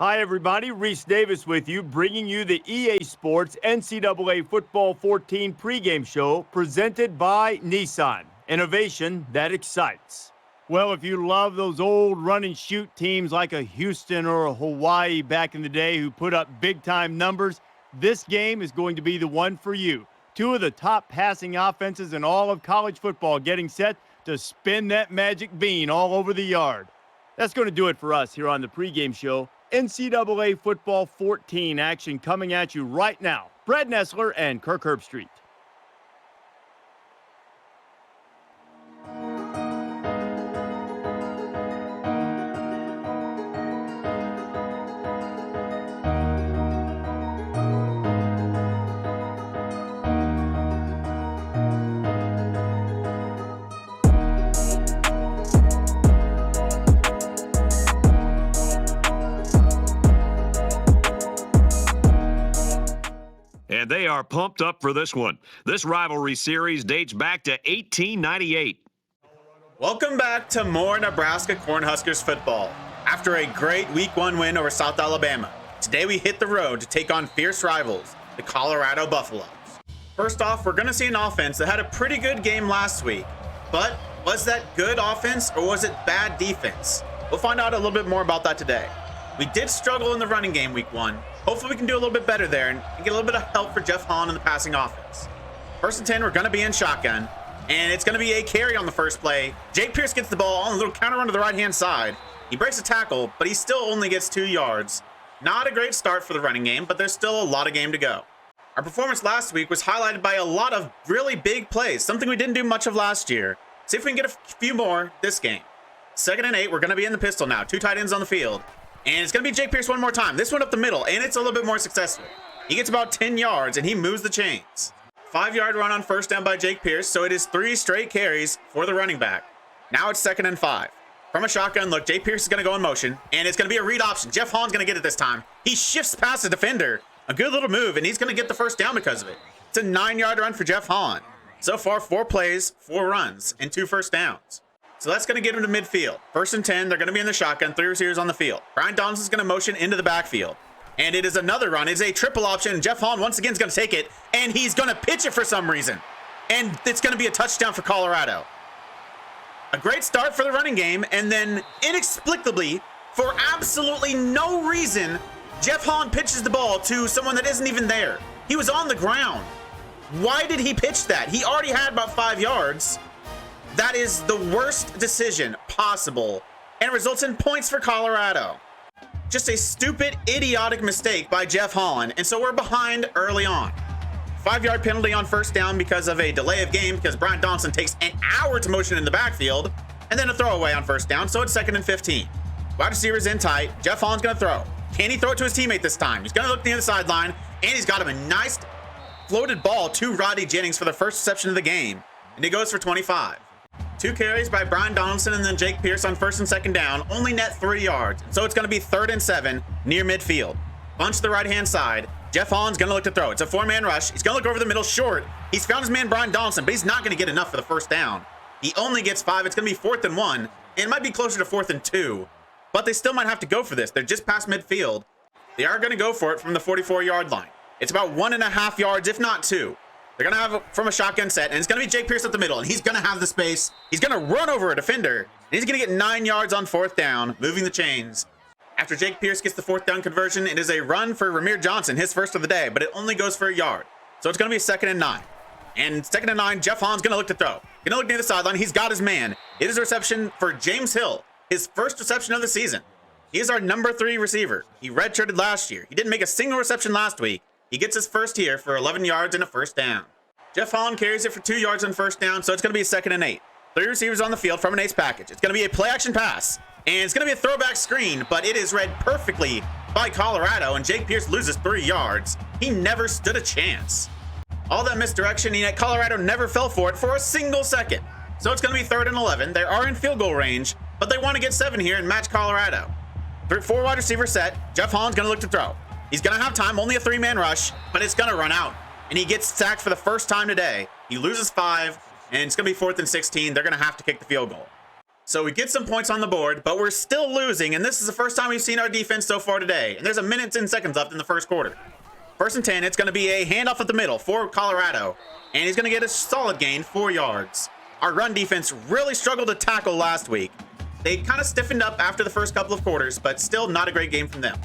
Hi, everybody. Reese Davis with you, bringing you the EA Sports NCAA Football 14 pregame show presented by Nissan. Innovation that excites. Well, if you love those old run-and-shoot teams like a Houston or a Hawaii back in the day who put up big-time numbers, this game is going to be the one for you. Two of the top passing offenses in all of college football getting set to spin that magic bean all over the yard. That's going to do it for us here on the pregame show. NCAA Football 14 action coming at you right now. Brad Nessler and Kirk Herbstreit. And they are pumped up for this one. This rivalry series dates back to 1898. Welcome back to more Nebraska Cornhuskers football. After a great Week 1 win over South Alabama, today we hit the road to take on fierce rivals, the Colorado Buffaloes. First off, we're going to see an offense that had a pretty good game last week. But was that good offense or was it bad defense? We'll find out a little bit more about that today. We did struggle in the running game Week 1. Hopefully we can do a little bit better there and get a little bit of help for Jeff Holland in the passing offense. First and 10, we're going to be in shotgun, and it's going to be a carry on the first play. Jake Pierce gets the ball on a little counter run to the right-hand side. He breaks a tackle, but he still only gets 2 yards. Not a great start for the running game, but there's still a lot of game to go. Our performance last week was highlighted by a lot of really big plays, something we didn't do much of last year. See if we can get a few more this game. 2nd and 8, we're going to be in the pistol now. 2 tight ends on the field. And it's going to be Jake Pierce one more time. This one up the middle, and it's a little bit more successful. He gets about 10 yards, and he moves the chains. 5-yard run on first down by Jake Pierce, so it is 3 straight carries for the running back. Now it's 2nd and 5. From a shotgun look, Jake Pierce is going to go in motion, and it's going to be a read option. Jeff Holland's going to get it this time. He shifts past the defender. A good little move, and he's going to get the first down because of it. It's a 9-yard run for Jeff Holland. So far, 4 plays, 4 runs, and 2 first downs. So that's going to get him to midfield. 1st and 10, they're going to be in the shotgun, 3 receivers on the field. Brian Donaldson's going to motion into the backfield. And it is another run. It's a triple option. Jeff Holland once again is going to take it, and he's going to pitch it for some reason. And it's going to be a touchdown for Colorado. A great start for the running game, and then inexplicably, for absolutely no reason, Jeff Holland pitches the ball to someone that isn't even there. He was on the ground. Why did he pitch that? He already had about 5 yards. That is the worst decision possible and results in points for Colorado. Just a stupid, idiotic mistake by Jeff Holland, and so we're behind early on. 5-yard penalty on first down because of a delay of game because Brian Donaldson takes an hour to motion in the backfield, and then a throwaway on first down, so it's 2nd and 15. Wide receivers in tight. Jeff Holland's going to throw. Can he throw it to his teammate this time? He's going to look near the sideline, and he's got him a nice floated ball to Rodney Jennings for the first reception of the game, and it goes for 25. 2 carries by Brian Donaldson and then Jake Pierce on 1st and 2nd down, only net 3 yards. So it's going to be 3rd and 7 near midfield. Bunch to the right-hand side. Jeff Holland's going to look to throw. It's a 4-man rush. He's going to look over the middle short. He's found his man Brian Donaldson, but he's not going to get enough for the first down. He only gets 5. It's going to be 4th and 1. And it might be closer to 4th and 2. But they still might have to go for this. They're just past midfield. They are going to go for it from the 44-yard line. It's about 1.5 yards, if not 2. They're going to have it from a shotgun set, and it's going to be Jake Pierce at the middle, and he's going to have the space. He's going to run over a defender, and he's going to get 9 yards on 4th down, moving the chains. After Jake Pierce gets the 4th down conversion, it is a run for Ramir Johnson, his first of the day, but it only goes for a yard. So it's going to be 2nd and 9. And 2nd and 9, Jeff Holland's going to look to throw. Going to look near the sideline. He's got his man. It is a reception for James Hill, his first reception of the season. He is our number 3 receiver. He redshirted last year. He didn't make a single reception last week. He gets his first here for 11 yards and a first down. Jeff Holland carries it for 2 yards on first down, so it's going to be 2nd and 8. 3 receivers on the field from an ace package. It's going to be a play-action pass, and it's going to be a throwback screen, but it is read perfectly by Colorado, and Jake Pierce loses 3 yards. He never stood a chance. All that misdirection, and yet Colorado never fell for it for a single second. So it's going to be 3rd and 11. They are in field goal range, but they want to get 7 here and match Colorado. 4 wide receiver set. Jeff Holland's going to look to throw. He's going to have time, only a 3-man rush, but it's going to run out. And he gets sacked for the first time today. He loses 5, and it's going to be 4th and 16. They're going to have to kick the field goal. So we get some points on the board, but we're still losing, and this is the first time we've seen our defense so far today. And there's a minute and 10 seconds left in the first quarter. 1st and 10, it's going to be a handoff at the middle for Colorado, and he's going to get a solid gain, 4 yards. Our run defense really struggled to tackle last week. They kind of stiffened up after the first couple of quarters, but still not a great game from them.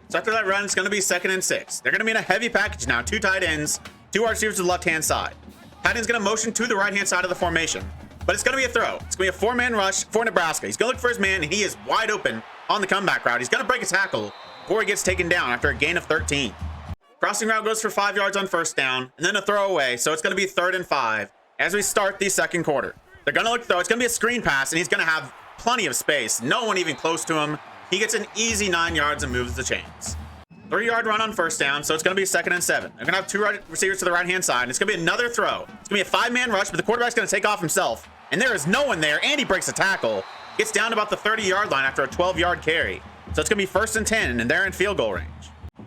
So after that run, it's going to be 2nd and 6. They're going to be in a heavy package now, 2 tight ends, 2 wide receivers to the left-hand side. Tight end's going to motion to the right-hand side of the formation. But it's going to be a throw. It's going to be a 4-man rush for Nebraska. He's going to look for his man, and he is wide open on the comeback route. He's going to break a tackle before he gets taken down after a gain of 13. Crossing route goes for 5 yards on 1st down, and then a throwaway. So it's going to be 3rd and 5 as we start the second quarter. They're going to look to throw. It's going to be a screen pass, and he's going to have plenty of space. No one even close to him. He gets an easy 9 yards and moves the chains. 3-yard run on 1st down, so it's going to be 2nd and 7. They're going to have 2 receivers to the right-hand side, and it's going to be another throw. It's going to be a 5-man rush, but the quarterback's going to take off himself. And there is no one there, and he breaks a tackle. Gets down to about the 30-yard line after a 12-yard carry. So it's going to be 1st and 10, and they're in field goal range.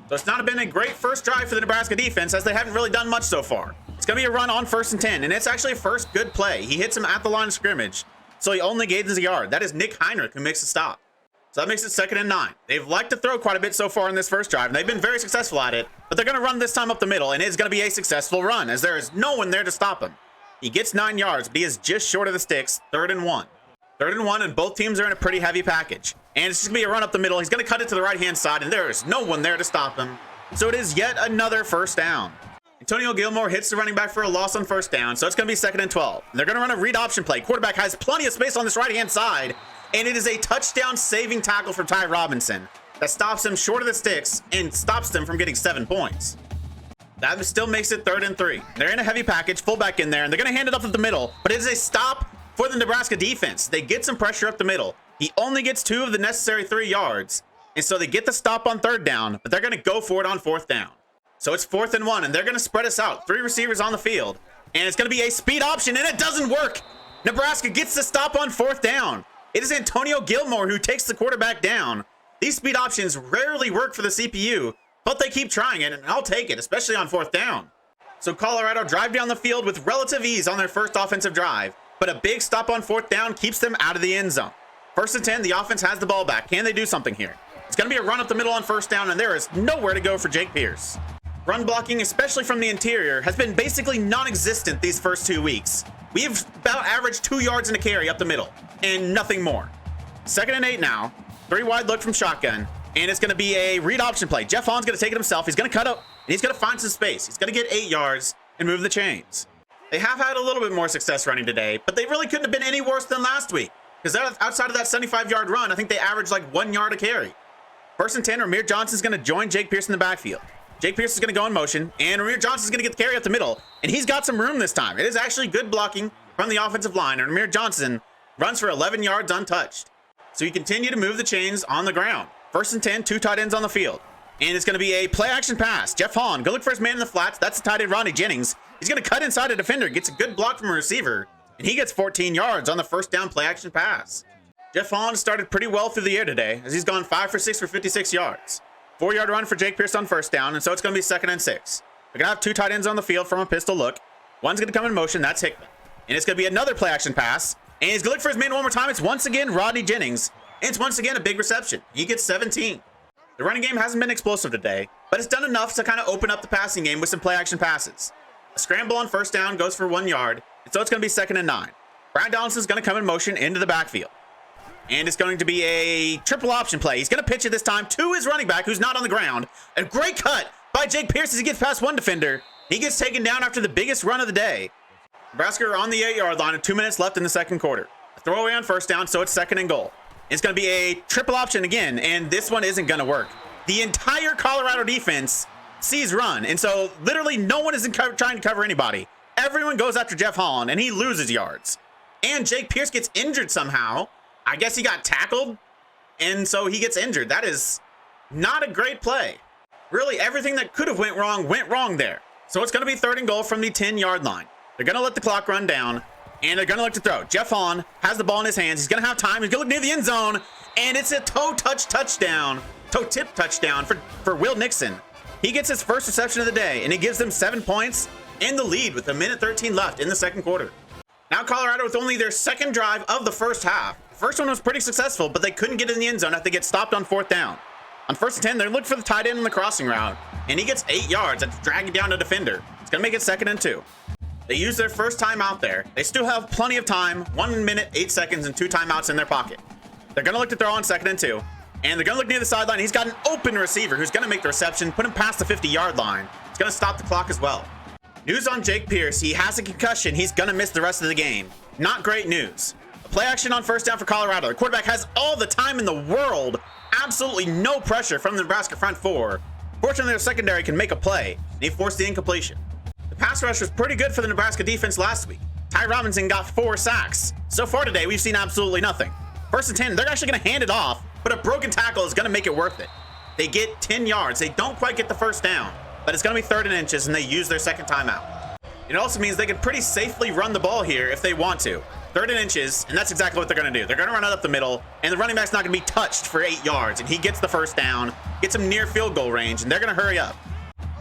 So it's not been a great first drive for the Nebraska defense, as they haven't really done much so far. It's going to be a run on 1st and 10, and it's actually a first good play. He hits him at the line of scrimmage, so he only gains a yard. That is Nick Heinrich who makes the stop. So that makes it 2nd and 9. They've liked to throw quite a bit so far in this first drive, and they've been very successful at it, but they're going to run this time up the middle, and it's going to be a successful run, as there is no one there to stop him. He gets 9 yards, but he is just short of the sticks. 3rd and 1. 3rd and 1, and both teams are in a pretty heavy package. And it's just going to be a run up the middle. He's going to cut it to the right-hand side, and there is no one there to stop him. So it is yet another 1st down. Antonio Gilmore hits the running back for a loss on 1st down, so it's going to be 2nd and 12. And they're going to run a read option play. Quarterback has plenty of space on this right-hand side, and it is a touchdown-saving tackle from Ty Robinson that stops him short of the sticks and stops them from getting 7 points. That still makes it 3rd and 3. They're in a heavy package, fullback in there, and they're going to hand it up to the middle, but it is a stop for the Nebraska defense. They get some pressure up the middle. He only gets 2 of the necessary 3 yards, and so they get the stop on 3rd down, but they're going to go for it on 4th down. So it's 4th and 1, and they're going to spread us out. 3 receivers on the field, and it's going to be a speed option, and it doesn't work. Nebraska gets the stop on 4th down. It is Antonio Gilmore who takes the quarterback down. These speed options rarely work for the CPU, but they keep trying it, and I'll take it, especially on 4th down. So Colorado drive down the field with relative ease on their first offensive drive, but a big stop on 4th down keeps them out of the end zone. 1st and 10, the offense has the ball back. Can they do something here? It's going to be a run up the middle on 1st down, and there is nowhere to go for Jake Pierce. Run blocking, especially from the interior, has been basically non-existent these first 2 weeks. We have about averaged 2 yards in a carry up the middle, and nothing more. 2nd and 8 now. 3 wide look from shotgun. And it's going to be a read option play. Jeff Hahn's going to take it himself. He's going to cut up, and he's going to find some space. He's going to get 8 yards and move the chains. They have had a little bit more success running today, but they really couldn't have been any worse than last week. Because outside of that 75-yard run, I think they averaged like 1 yard a carry. 1st and 10, Ramir Johnson's going to join Jake Pierce in the backfield. Jake Pierce is going to go in motion, and Ramir Johnson's going to get the carry up the middle, and he's got some room this time. It is actually good blocking from the offensive line, and Ramir Johnson runs for 11 yards untouched. So you continue to move the chains on the ground. 1st and 10, 2 tight ends on the field. And it's going to be a play action pass. Jeff Hahn, go look for his man in the flats. That's the tight end, Ronnie Jennings. He's going to cut inside a defender, gets a good block from a receiver, and he gets 14 yards on the 1st down play action pass. Jeff Hahn started pretty well through the air today, as he's gone 5 for 6 for 56 yards. 4-yard run for Jake Pierce on 1st down, and so it's going to be 2nd and 6. They're going to have 2 tight ends on the field from a pistol look. One's going to come in motion, that's Hickman. And it's going to be another play action pass, and he's going to look for his man one more time. It's once again Rodney Jennings, and it's once again a big reception. He gets 17. The running game hasn't been explosive today, but it's done enough to kind of open up the passing game with some play action passes. A scramble on 1st down goes for 1 yard, and so it's going to be 2nd and 9. Brian Donaldson's going to come in motion into the backfield. And it's going to be a triple option play. He's going to pitch it this time to his running back, who's not on the ground. A great cut by Jake Pierce as he gets past one defender. He gets taken down after the biggest run of the day. Nebraska are on the 8-yard line with 2 minutes left in the second quarter. A throwaway on 1st down, so it's 2nd and goal. It's going to be a triple option again, and this one isn't going to work. The entire Colorado defense sees run, and so literally no one is trying to cover anybody. Everyone goes after Jeff Hahn, and he loses yards. And Jake Pierce gets injured somehow. I guess he got tackled, and so he gets injured. That is not a great play. Really, everything that could have went wrong there. So it's going to be 3rd and goal from the 10-yard line. They're going to let the clock run down, and they're going to look to throw. Jeff Hahn has the ball in his hands. He's going to have time. He's going to look near the end zone, and it's a toe tip touchdown for Will Nixon. He gets his first reception of the day, and he gives them 7 points and the lead with 1:13 left in the second quarter. Now Colorado with only their second drive of the first half. The first one was pretty successful, but they couldn't get in the end zone after they get stopped on 4th down. On 1st and 10, they're looking for the tight end in the crossing route, and he gets 8 yards after dragging down a defender. It's going to make it 2nd and 2. They use their first time out there. They still have plenty of time, 1 minute, 8 seconds, and 2 timeouts in their pocket. They're going to look to throw on 2nd and 2, and they're going to look near the sideline. He's got an open receiver who's going to make the reception, put him past the 50-yard line. It's going to stop the clock as well. News on Jake Pierce. He has a concussion. He's going to miss the rest of the game. Not great news. Play action on 1st down for Colorado. The quarterback has all the time in the world. Absolutely no pressure from the Nebraska front four. Fortunately, their secondary can make a play, and he forced the incompletion. The pass rush was pretty good for the Nebraska defense last week. Ty Robinson got 4 sacks. So far today, we've seen absolutely nothing. 1st and 10, they're actually going to hand it off, but a broken tackle is going to make it worth it. They get 10 yards. They don't quite get the 1st down, but it's going to be 3rd and inches, and they use their second timeout. It also means they can pretty safely run the ball here if they want to. 3rd and inches, and that's exactly what they're going to do. They're going to run it up the middle, and the running back's not going to be touched for 8 yards, and he gets the 1st down, gets him near field goal range, and they're going to hurry up.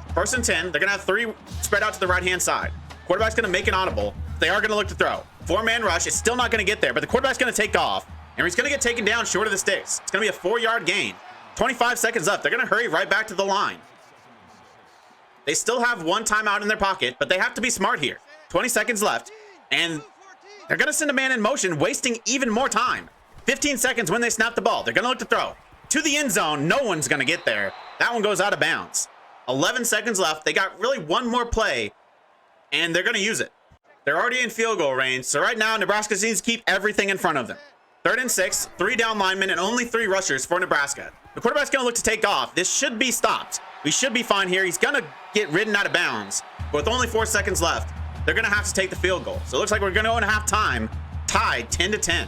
1st and 10, they're going to have 3 spread out to the right-hand side. Quarterback's going to make an audible. They are going to look to throw. 4-man rush. It's still not going to get there, but the quarterback's going to take off, and he's going to get taken down short of the sticks. It's going to be a 4-yard gain. 25 seconds left. They're going to hurry right back to the line. They still have 1 timeout in their pocket, but they have to be smart here. 20 seconds left, and they're going to send a man in motion, wasting even more time. 15 seconds when they snap the ball. They're going to look to throw. To the end zone, no one's going to get there. That one goes out of bounds. 11 seconds left. They got really 1 more play, and they're going to use it. They're already in field goal range, so right now, Nebraska needs to keep everything in front of them. 3rd and 6, 3 down linemen, and only 3 rushers for Nebraska. The quarterback's going to look to take off. This should be stopped. We should be fine here. He's going to get ridden out of bounds, but with only 4 seconds left, they're going to have to take the field goal. So it looks like we're going to go into halftime, tied 10-10.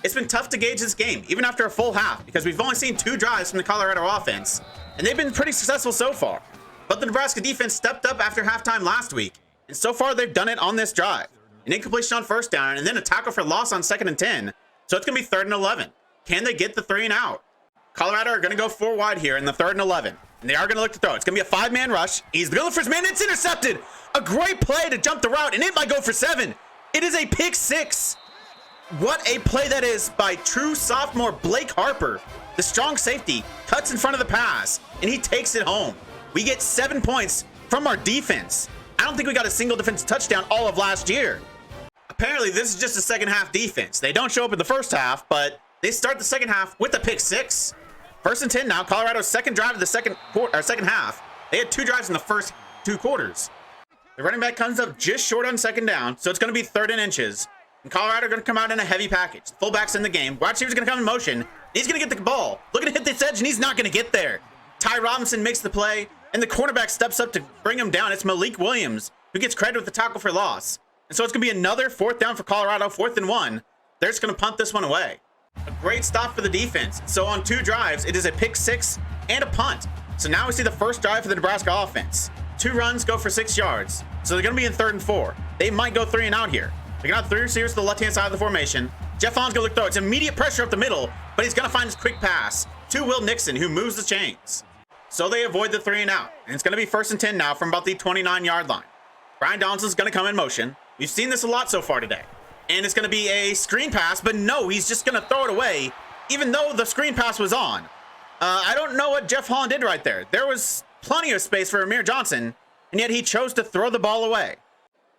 It's been tough to gauge this game, even after a full half, because we've only seen 2 drives from the Colorado offense, and they've been pretty successful so far. But the Nebraska defense stepped up after halftime last week, and so far they've done it on this drive. An incompletion on 1st down, and then a tackle for loss on 2nd and 10. So it's going to be 3rd and 11. Can they get the 3 and out? Colorado are going to go 4 wide here in the 3rd and 11. And they are going to look to throw. It's going to be a 5-man rush. He's going for his man. It's intercepted. A great play to jump the route, and it might go for 7. It is a pick 6. What a play that is by true sophomore Blake Harper. The strong safety cuts in front of the pass, and he takes it home. We get 7 points from our defense. I don't think we got a single defensive touchdown all of last year. Apparently, this is just a second half defense. They don't show up in the first half, but they start the second half with a pick 6. 1st and 10 now. Colorado's second drive of the second half. They had 2 drives in the first 2 quarters. The running back comes up just short on 2nd down, so it's going to be 3rd and inches. And Colorado are going to come out in a heavy package. Fullback's in the game. Wide receiver's going to come in motion. He's going to get the ball. Looking to hit this edge, and he's not going to get there. Ty Robinson makes the play, and the cornerback steps up to bring him down. It's Malik Williams who gets credit with the tackle for loss. And so it's going to be another 4th down for Colorado, 4th and 1. They're just going to punt this one away. A great stop for the defense. So on 2 drives, it is a pick 6 and a punt. So now we see the first drive for the Nebraska offense. 2 runs go for 6 yards. So they're going to be in 3rd and 4. They might go 3 and out here. They're going to have 3 receivers to the left-hand side of the formation. Jeff Holland's going to look through. It's immediate pressure up the middle, but he's going to find his quick pass to Will Nixon, who moves the chains. So they avoid the 3 and out. And it's going to be 1st and 10 now from about the 29-yard line. Brian Donaldson's going to come in motion. We've seen this a lot so far today. And it's going to be a screen pass, but no, he's just going to throw it away, even though the screen pass was on. I don't know what Jeff Holland did right there. There was plenty of space for Amir Johnson, and yet he chose to throw the ball away.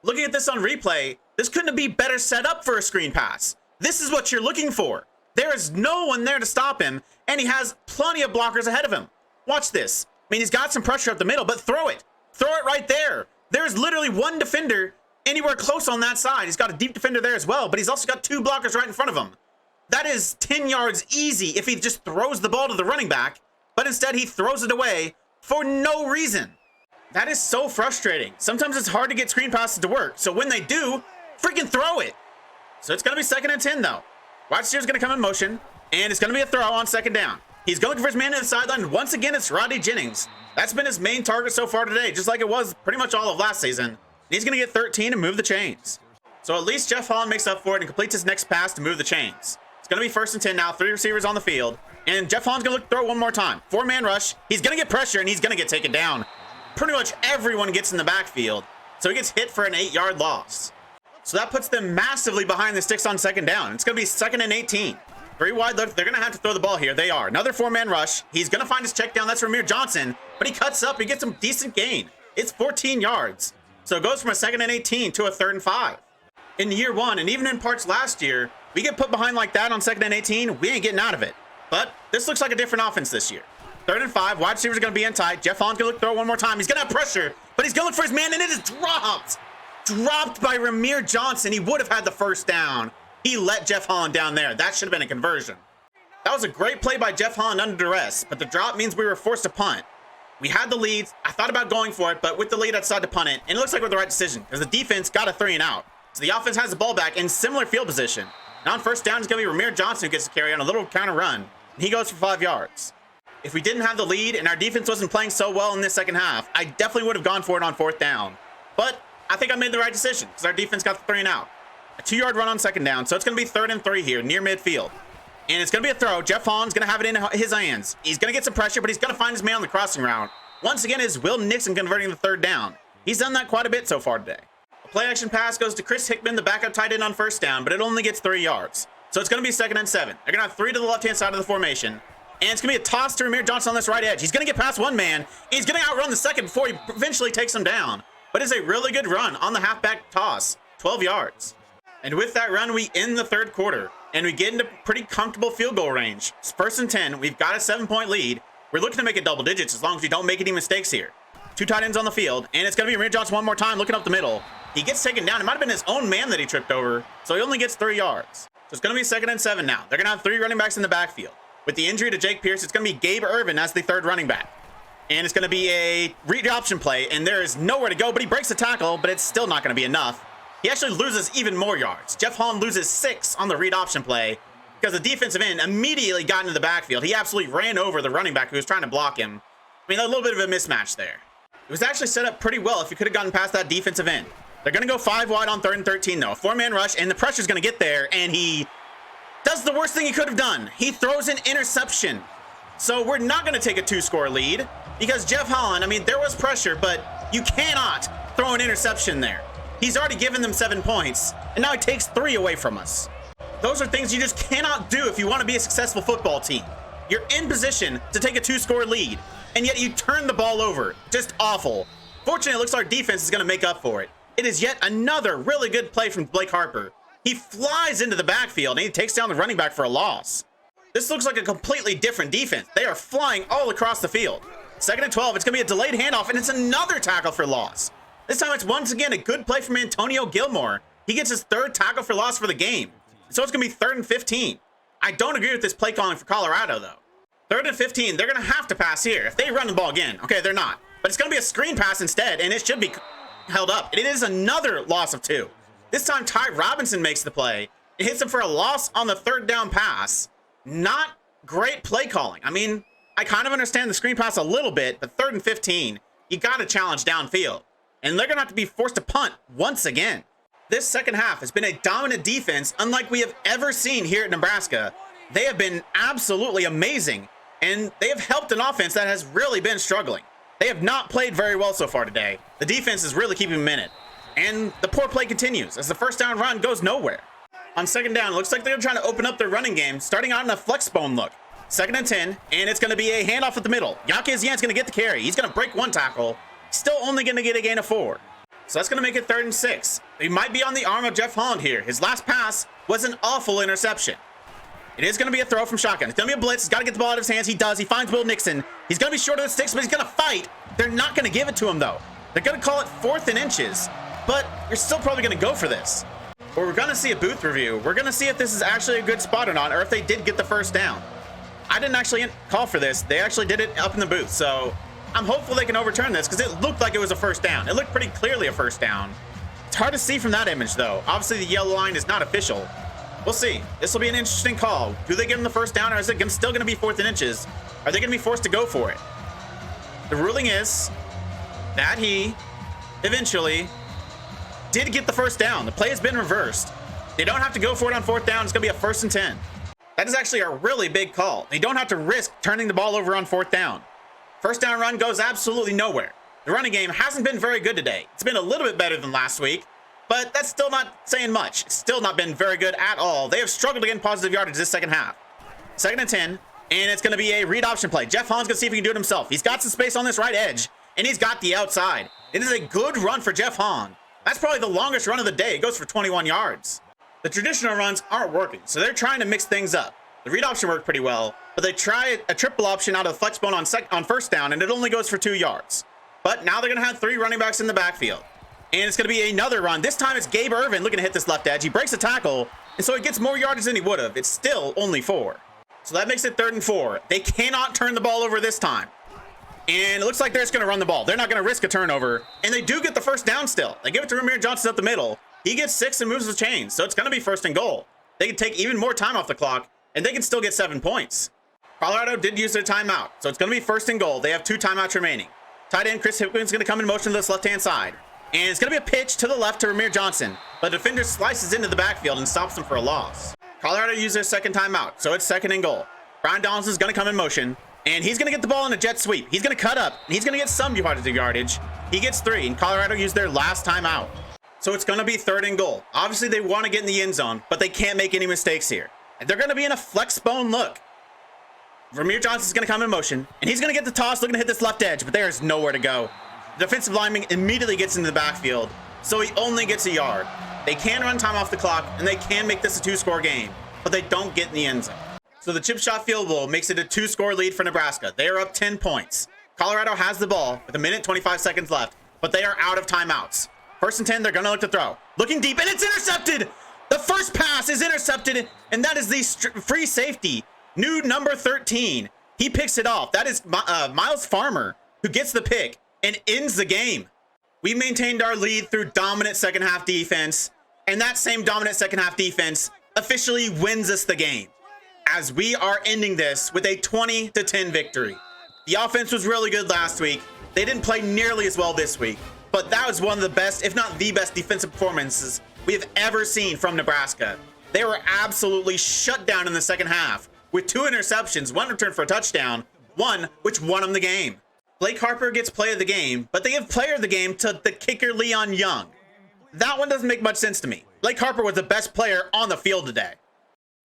Looking at this on replay, this couldn't be better set up for a screen pass. This is what you're looking for. There is no one there to stop him, and he has plenty of blockers ahead of him. Watch this. I mean, he's got some pressure up the middle, but throw it. Throw it right there. There's literally 1 defender anywhere close on that side. He's got a deep defender there as well, but he's also got 2 blockers right in front of him. That is 10 yards easy if he just throws the ball to the running back, but instead he throws it away for no reason. That is so frustrating. Sometimes it's hard to get screen passes to work, so when they do, freaking throw it. So it's going to be 2nd and 10 though. Wide receiver's going to come in motion, and it's going to be a throw on 2nd down. He's going for his man in the sideline. Once again, it's Rodney Jennings. That's been his main target so far today, just like it was pretty much all of last season. He's going to get 13 and move the chains. So at least Jeff Holland makes up for it and completes his next pass to move the chains. It's going to be 1st and 10 now. 3 receivers on the field. And Jeff Holland's going to look to throw one more time. 4-man rush. He's going to get pressure, and he's going to get taken down. Pretty much everyone gets in the backfield. So he gets hit for an 8-yard loss. So that puts them massively behind the sticks on second down. It's going to be 2nd and 18. 3 wide look. They're going to have to throw the ball here. They are. Another 4-man rush. He's going to find his check down. That's Ramir Johnson. But he cuts up. He gets some decent gain. It's 14 yards. So it goes from a 2nd and 18 to a 3rd and 5. In year 1, and even in parts last year, we get put behind like that on 2nd and 18. We ain't getting out of it. But this looks like a different offense this year. 3rd and 5. Wide receivers are going to be in tight. Jeff Holland's going to throw one more time. He's going to have pressure, but he's going to look for his man, and it is dropped. Dropped by Ramir Johnson. He would have had the first down. He let Jeff Holland down there. That should have been a conversion. That was a great play by Jeff Holland under duress, but the drop means we were forced to punt. We had the lead. I thought about going for it, but with the lead, I decided to punt it, and it looks like we're the right decision because the defense got a 3 and out. So the offense has the ball back in similar field position. Now on first down, it's going to be Ramir Johnson who gets the carry on a little counter run, and he goes for 5 yards. If we didn't have the lead and our defense wasn't playing so well in this second half, I definitely would have gone for it on 4th down. But I think I made the right decision because our defense got the 3 and out. A 2-yard run on second down, so it's going to be 3rd and 3 here near midfield. And it's going to be a throw. Jeff Holland's going to have it in his hands. He's going to get some pressure, but he's going to find his man on the crossing route. Once again, is Will Nixon converting the 3rd down. He's done that quite a bit so far today. A play action pass goes to Chris Hickman, the backup tight end on first down, but it only gets 3 yards. So it's going to be 2nd and 7. They're going to have 3 to the left-hand side of the formation. And it's going to be a toss to Ramir Johnson on this right edge. He's going to get past one man. He's going to outrun the second before he eventually takes him down. But it's a really good run on the halfback toss. 12 yards. And with that run, we end the 3rd quarter. And we get into pretty comfortable field goal range. It's 1st and 10. We've got a 7-point lead. We're looking to make it double digits as long as we don't make any mistakes here. 2 tight ends on the field. And it's going to be Ramir Johnson one more time looking up the middle. He gets taken down. It might have been his own man that he tripped over. So he only gets 3 yards. So it's going to be 2nd and 7 now. They're going to have 3 running backs in the backfield. With the injury to Jake Pierce, it's going to be Gabe Irvin as the 3rd running back. And it's going to be a read option play, and there is nowhere to go, but he breaks the tackle, but it's still not going to be enough. He actually loses even more yards. Jeff Holland loses 6 on the read option play because the defensive end immediately got into the backfield. He absolutely ran over the running back who was trying to block him. I mean, a little bit of a mismatch there. It was actually set up pretty well if you could have gotten past that defensive end. They're going to go 5 wide on 3rd and 13, though. A 4-man rush, and the pressure's going to get there, and he does the worst thing he could have done. He throws an interception. So we're not going to take a 2-score lead because Jeff Holland, I mean, there was pressure, but you cannot throw an interception there. He's already given them 7 points, and now he takes 3 away from us. Those are things you just cannot do if you want to be a successful football team. You're in position to take a 2-score lead, and yet you turn the ball over. Just awful. Fortunately, it looks like our defense is going to make up for it. It is yet another really good play from Blake Harper. He flies into the backfield, and he takes down the running back for a loss. This looks like a completely different defense. They are flying all across the field. 2nd and 12, it's going to be a delayed handoff, and it's another tackle for loss. This time it's once again a good play from Antonio Gilmore. He gets his 3rd tackle for loss for the game. So it's going to be 3rd and 15. I don't agree with this play calling for Colorado, though. 3rd and 15, they're going to have to pass here. If they run the ball again, okay, they're not. But it's going to be a screen pass instead, and it should be held up. It is another loss of 2. This time Ty Robinson makes the play. It hits him for a loss on the 3rd down pass. Not great play calling. I mean, I kind of understand the screen pass a little bit, but 3rd and 15, you got to challenge downfield. And they're going to have to be forced to punt once again. This second half has been a dominant defense unlike we have ever seen here at Nebraska. They have been absolutely amazing, and they have helped an offense that has really been struggling. They have not played very well so far today. The defense is really keeping them in it. And the poor play continues as the first down run goes nowhere. On second down, it looks like they're trying to open up their running game, starting out in a flex bone look. 2nd and 10, and it's going to be a handoff at the middle. Yankez Yan's going to get the carry. He's going to break 1 tackle. Still only going to get a gain of 4. So that's going to make it 3rd and 6. He might be on the arm of Jeff Holland here. His last pass was an awful interception. It is going to be a throw from shotgun. It's going to be a blitz. He's got to get the ball out of his hands. He does. He finds Will Nixon. He's going to be short of the sticks, but he's going to fight. They're not going to give it to him, though. They're going to call it 4th and inches, but you're still probably going to go for this. Or we're going to see a booth review. We're going to see if this is actually a good spot or not, or if they did get the first down. I didn't actually call for this. They actually did it up in the booth, so I'm hopeful they can overturn this because it looked like it was a first down. It looked pretty clearly a first down. It's hard to see from that image, though. Obviously, the yellow line is not official. We'll see. This will be an interesting call. Do they give him the first down, or is it still going to be 4th and inches? Are they going to be forced to go for it? The ruling is that he eventually did get the first down. The play has been reversed. They don't have to go for it on 4th down. It's going to be a 1st and 10. That is actually a really big call. They don't have to risk turning the ball over on 4th down. First down run goes absolutely nowhere. The running game hasn't been very good today. It's been a little bit better than last week, but that's still not saying much. It's still not been very good at all. They have struggled to get in positive yardage this second half. 2nd and 10, and it's going to be a read option play. Jeff Hahn's going to see if he can do it himself. He's got some space on this right edge, and he's got the outside. It is a good run for Jeff Hahn. That's probably the longest run of the day. It goes for 21 yards. The traditional runs aren't working, so they're trying to mix things up. The read option worked pretty well, but they try a triple option out of the flex bone on first down, and it only goes for 2 yards. But now they're going to have 3 running backs in the backfield. And it's going to be another run. This time it's Gabe Irvin looking to hit this left edge. He breaks a tackle, and so he gets more yardage than he would have. It's still only 4. So that makes it 3rd and 4. They cannot turn the ball over this time. And it looks like they're just going to run the ball. They're not going to risk a turnover. And they do get the first down still. They give it to Ramir Johnson up the middle. He gets 6 and moves the chains. So it's going to be 1st and goal. They can take even more time off the clock, and they can still get 7 points. Colorado did use their timeout. So it's going to be 1st and goal. They have 2 timeouts remaining. Tight end Chris Hipkins is going to come in motion to this left-hand side. And it's going to be a pitch to the left to Ramir Johnson. But the defender slices into the backfield and stops him for a loss. Colorado used their 2nd timeout. So it's 2nd and goal. Brian Donaldson is going to come in motion. And he's going to get the ball in a jet sweep. He's going to cut up. And he's going to get some yardage. He gets 3. And Colorado used their last timeout. So it's going to be 3rd and goal. Obviously, they want to get in the end zone, but they can't make any mistakes here. They're going to be in a flex bone look. Ramir Johnson's going to come in motion, and he's going to get the toss, looking to hit this left edge, but there's nowhere to go. The defensive lineman immediately gets into the backfield, so he only gets a yard. They can run time off the clock, and they can make this a 2-score game, but they don't get in the end zone. So the chip shot field goal makes it a 2-score lead for Nebraska. They are up 10 points. Colorado has the ball with 1:25 seconds left, but they are out of timeouts. 1st and 10, they're going to look to throw. Looking deep, and it's intercepted! The first pass is intercepted, and that is the free safety. New number 13. He picks it off. That is Miles Farmer who gets the pick and ends the game. We maintained our lead through dominant second half defense, and that same dominant second half defense officially wins us the game, as we are ending this with a 20-10 victory. The offense was really good last week. They didn't play nearly as well this week, but that was one of the best, if not the best, defensive performances we have ever seen from Nebraska. They were absolutely shut down in the second half with 2 interceptions, 1 return for a touchdown, 1 which won them the game. Blake Harper gets play of the game, but they give player of the game to the kicker Leon Young. That one doesn't make much sense to me. Blake Harper was the best player on the field today.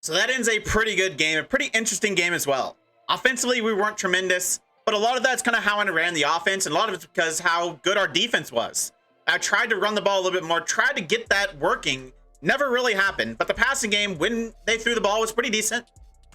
So that ends a pretty good game, a pretty interesting game as well. Offensively, we weren't tremendous, but a lot of that's kind of how I ran the offense, and a lot of it's because how good our defense was. I tried to run the ball a little bit more, tried to get that working. Never really happened, but the passing game, when they threw the ball, was pretty decent.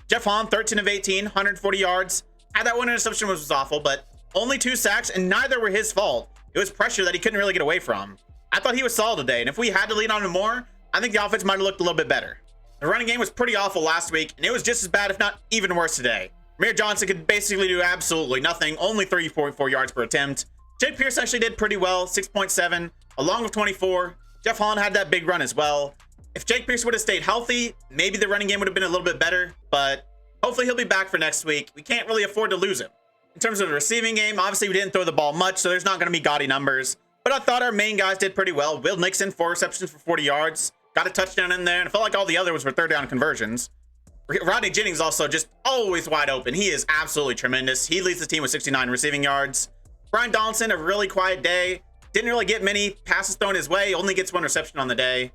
Jeff Hahn, 13 of 18, 140 yards. Had that 1 interception, which was awful, but only 2 sacks, and neither were his fault. It was pressure that he couldn't really get away from. I thought he was solid today, and if we had to lean on him more, I think the offense might have looked a little bit better. The running game was pretty awful last week, and it was just as bad, if not even worse today. Ramir Johnson could basically do absolutely nothing, only 3.4 yards per attempt. Jake Pierce actually did pretty well, 6.7, along with 24. Jeff Hahn had that big run as well. If Jake Pierce would have stayed healthy, maybe the running game would have been a little bit better, but hopefully he'll be back for next week. We can't really afford to lose him. In terms of the receiving game, obviously we didn't throw the ball much, so there's not going to be gaudy numbers, but I thought our main guys did pretty well. Will Nixon, 4 receptions for 40 yards, got a touchdown in there, and I felt like all the other ones were 3rd down conversions. Rodney Jennings also just always wide open. He is absolutely tremendous. He leads the team with 69 receiving yards. Brian Donaldson, a really quiet day. Didn't really get many passes thrown his way. Only gets 1 reception on the day.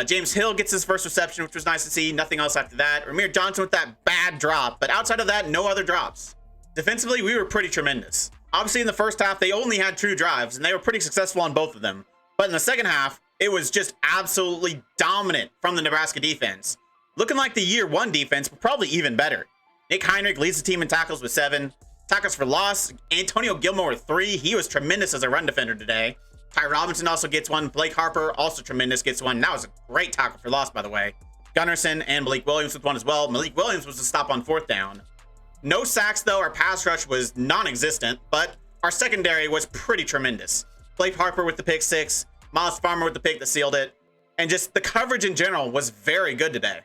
James Hill gets his first reception, which was nice to see. Nothing else after that. Ramir Johnson with that bad drop. But outside of that, no other drops. Defensively, we were pretty tremendous. Obviously, in the first half, they only had 2 drives, and they were pretty successful on both of them. But in the second half, it was just absolutely dominant from the Nebraska defense. Looking like the year 1 defense, but probably even better. Nick Heinrich leads the team in tackles with 7. Tackles for loss, Antonio Gilmore with 3. He was tremendous as a run defender today. Ty Robinson also gets 1. Blake Harper, also tremendous, gets 1. That was a great tackle for loss, by the way. Gunnarsson and Malik Williams with 1 as well. Malik Williams was the stop on 4th down. No sacks, though. Our pass rush was non-existent, but our secondary was pretty tremendous. Blake Harper with the pick 6. Miles Farmer with the pick that sealed it. And just the coverage in general was very good today.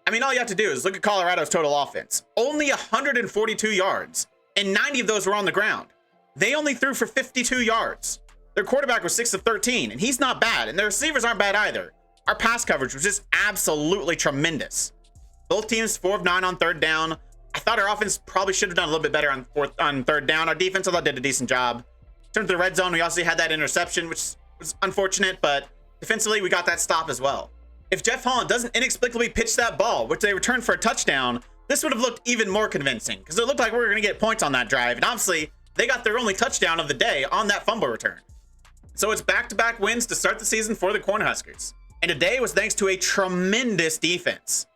I mean, all you have to do is look at Colorado's total offense. Only 142 yards, and 90 of those were on the ground. They only threw for 52 yards. Their quarterback was 6 of 13, and he's not bad, and their receivers aren't bad either. Our pass coverage was just absolutely tremendous. Both teams 4 of 9 on 3rd down. I thought our offense probably should have done a little bit better on 3rd down. Our defense, I thought, did a decent job. In terms of the red zone, we also had that interception, which was unfortunate, but Defensively, we got that stop as well. If Jeff Holland doesn't inexplicably pitch that ball, which they returned for a touchdown, this would have looked even more convincing because it looked like we were going to get points on that drive. And obviously, they got their only touchdown of the day on that fumble return. So it's back-to-back wins to start the season for the Cornhuskers. And today was thanks to a tremendous defense.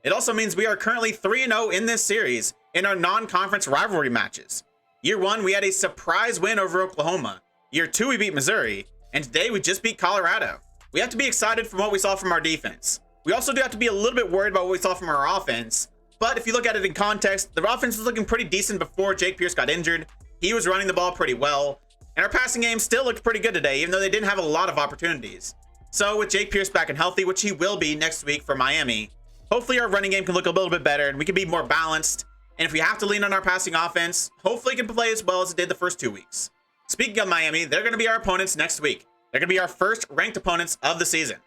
It also means we are currently 3-0 in this series in our non-conference rivalry matches. Year 1, we had a surprise win over Oklahoma. Year 2, we beat Missouri. And today, we just beat Colorado. We have to be excited from what we saw from our defense. We also do have to be a little bit worried about what we saw from our offense. But if you look at it in context, the offense was looking pretty decent before Jake Pierce got injured. He was running the ball pretty well. And our passing game still looked pretty good today, even though they didn't have a lot of opportunities. So with Jake Pierce back and healthy, which he will be next week for Miami, hopefully our running game can look a little bit better and we can be more balanced. And if we have to lean on our passing offense, hopefully it can play as well as it did the first 2 weeks. Speaking of Miami, they're going to be our opponents next week. They're going to be our first ranked opponents of the season.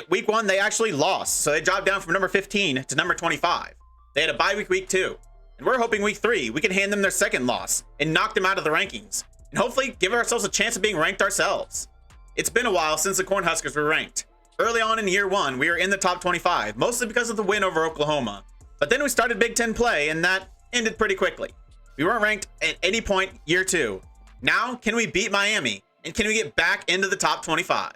Week 1, they actually lost, so they dropped down from number 15 to number 25. They had a bye week 2. And we're hoping week 3, we can hand them their second loss and knock them out of the rankings. And hopefully give ourselves a chance of being ranked ourselves. It's been a while since the Cornhuskers were ranked. Early on in year 1, we were in the top 25, mostly because of the win over Oklahoma. But then we started Big Ten play, and that ended pretty quickly. We weren't ranked at any point year 2. Now, can we beat Miami? And can we get back into the top 25?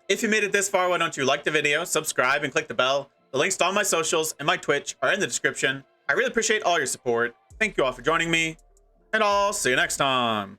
If you made it this far, why don't you like the video, subscribe, and click the bell. The links to all my socials and my Twitch are in the description. I really appreciate all your support. Thank you all for joining me, and I'll see you next time.